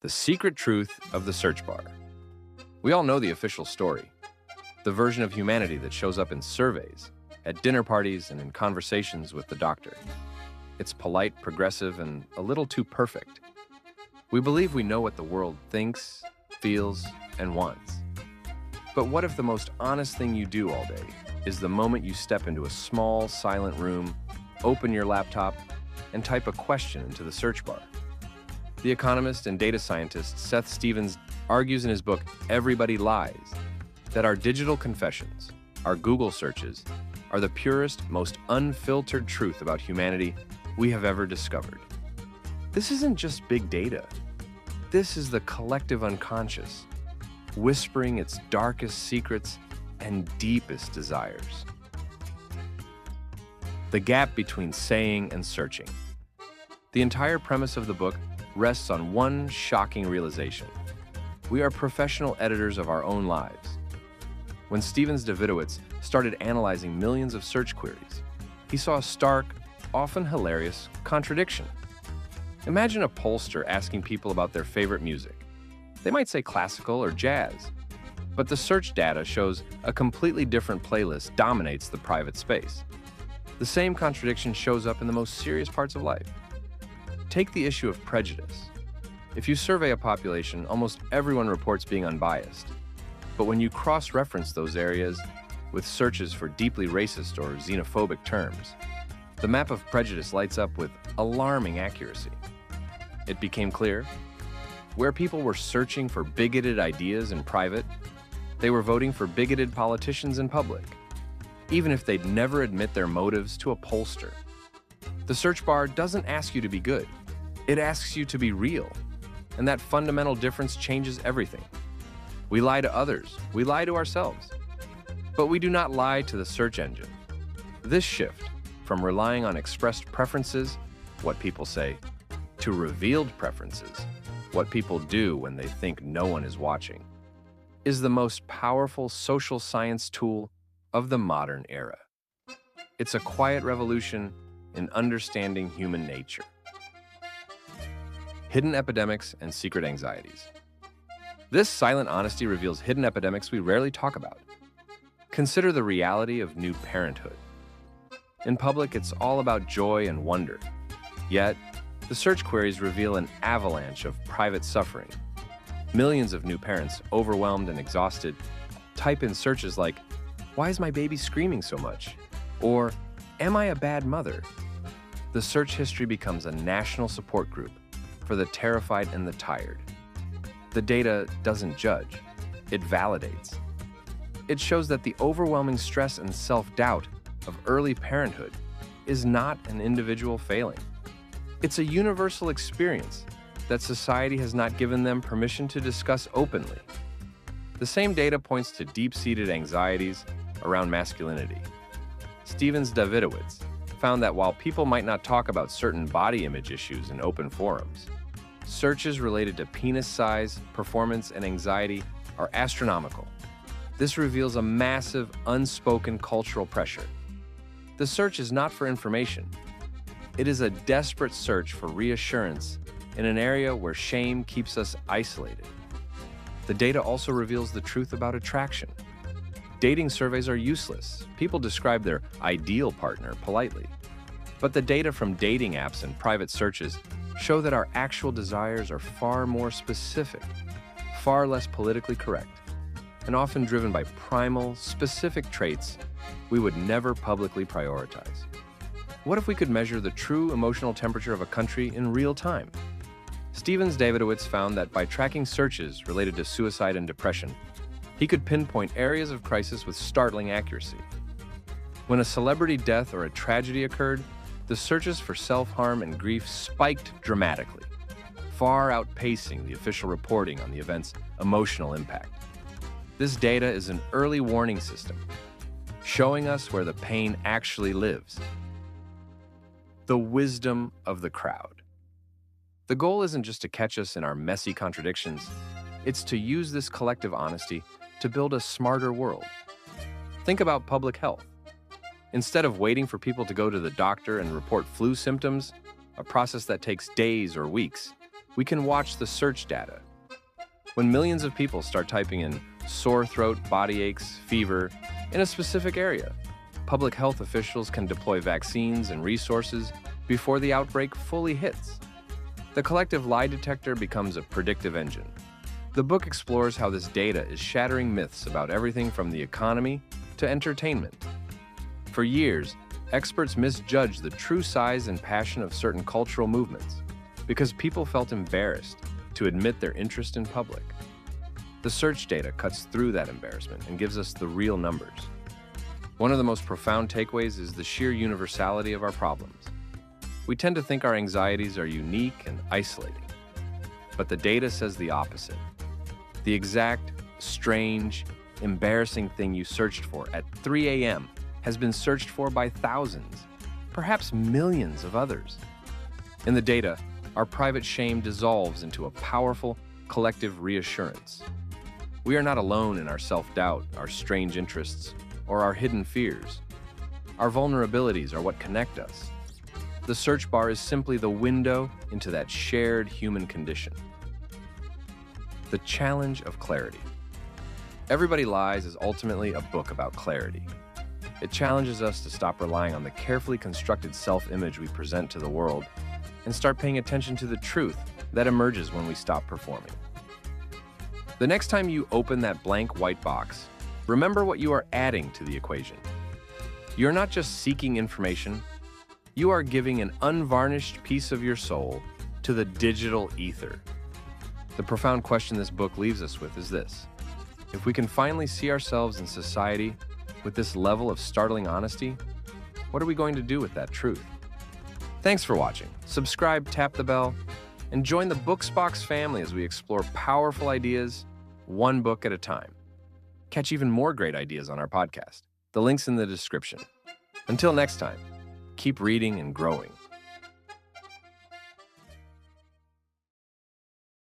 The secret truth of the search bar. We all know the official story, the version of humanity that shows up in surveys, at dinner parties, and in conversations with the doctor. It's polite, progressive, and a little too perfect. We believe we know what the world thinks, feels, and wants. But what if the most honest thing you do all day is the moment you step into a small, silent room, open your laptop, and type a question into the search bar? The economist and data scientist Seth Stephens argues in his book, Everybody Lies, that our digital confessions, our Google searches, are the purest, most unfiltered truth about humanity we have ever discovered. This isn't just big data. This is the collective unconscious, whispering its darkest secrets and deepest desires. The gap between saying and searching. The entire premise of the book rests on one shocking realization. We are professional editors of our own lives. When Stephens-Davidowitz started analyzing millions of search queries, he saw a stark, often hilarious, contradiction. Imagine a pollster asking people about their favorite music. They might say classical or jazz, but the search data shows a completely different playlist dominates the private space. The same contradiction shows up in the most serious parts of life. Take the issue of prejudice. If you survey a population, almost everyone reports being unbiased. But when you cross-reference those areas with searches for deeply racist or xenophobic terms, the map of prejudice lights up with alarming accuracy. It became clear, where people were searching for bigoted ideas in private, they were voting for bigoted politicians in public, even if they'd never admit their motives to a pollster. The search bar doesn't ask you to be good. It asks you to be real. And that fundamental difference changes everything. We lie to others. We lie to ourselves. But we do not lie to the search engine. This shift from relying on expressed preferences, what people say, to revealed preferences, what people do when they think no one is watching, is the most powerful social science tool of the modern era. It's a quiet revolution in understanding human nature. Hidden epidemics and secret anxieties. This silent honesty reveals hidden epidemics we rarely talk about. Consider the reality of new parenthood. In public, it's all about joy and wonder. Yet, the search queries reveal an avalanche of private suffering. Millions of new parents, overwhelmed and exhausted, type in searches like, "Why is my baby screaming so much?" Or, "Am I a bad mother?" The search history becomes a national support group for the terrified and the tired. The data doesn't judge, it validates. It shows that the overwhelming stress and self-doubt of early parenthood is not an individual failing. It's a universal experience that society has not given them permission to discuss openly. The same data points to deep-seated anxieties around masculinity. Stephens-Davidowitz found that while people might not talk about certain body image issues in open forums, searches related to penis size, performance, and anxiety are astronomical. This reveals a massive, unspoken cultural pressure. The search is not for information. It is a desperate search for reassurance in an area where shame keeps us isolated. The data also reveals the truth about attraction. Dating surveys are useless. People describe their ideal partner politely. But the data from dating apps and private searches show that our actual desires are far more specific, far less politically correct, and often driven by primal, specific traits we would never publicly prioritize. What if we could measure the true emotional temperature of a country in real time? Stephens-Davidowitz found that by tracking searches related to suicide and depression, he could pinpoint areas of crisis with startling accuracy. When a celebrity death or a tragedy occurred, the searches for self-harm and grief spiked dramatically, far outpacing the official reporting on the event's emotional impact. This data is an early warning system, showing us where the pain actually lives. The wisdom of the crowd. The goal isn't just to catch us in our messy contradictions, it's to use this collective honesty to build a smarter world. Think about public health. Instead of waiting for people to go to the doctor and report flu symptoms, a process that takes days or weeks, We can watch the search data. When millions of people start typing in sore throat, body aches, fever in a specific area, public health officials can deploy vaccines and resources before the outbreak fully hits. The collective lie detector becomes a predictive engine. The book explores how this data is shattering myths about everything from the economy to entertainment. For years, experts misjudged the true size and passion of certain cultural movements because people felt embarrassed to admit their interest in public. The search data cuts through that embarrassment and gives us the real numbers. One of the most profound takeaways is the sheer universality of our problems. We tend to think our anxieties are unique and isolating, but the data says the opposite. The exact, strange, embarrassing thing you searched for at 3 a.m. has been searched for by thousands, perhaps millions of others. In the data, our private shame dissolves into a powerful, collective reassurance. We are not alone in our self-doubt, our strange interests, or our hidden fears. Our vulnerabilities are what connect us. The search bar is simply the window into that shared human condition. The challenge of clarity. Everybody Lies is ultimately a book about clarity. It challenges us to stop relying on the carefully constructed self-image we present to the world and start paying attention to the truth that emerges when we stop performing. The next time you open that blank white box, remember what you are adding to the equation. You're not just seeking information, you are giving an unvarnished piece of your soul to the digital ether. The profound question this book leaves us with is this: if we can finally see ourselves in society with this level of startling honesty, what are we going to do with that truth? Thanks for watching. Subscribe, tap the bell, and join the Booksbox family as we explore powerful ideas, one book at a time. Catch even more great ideas on our podcast. The link's in the description. Until next time, keep reading and growing.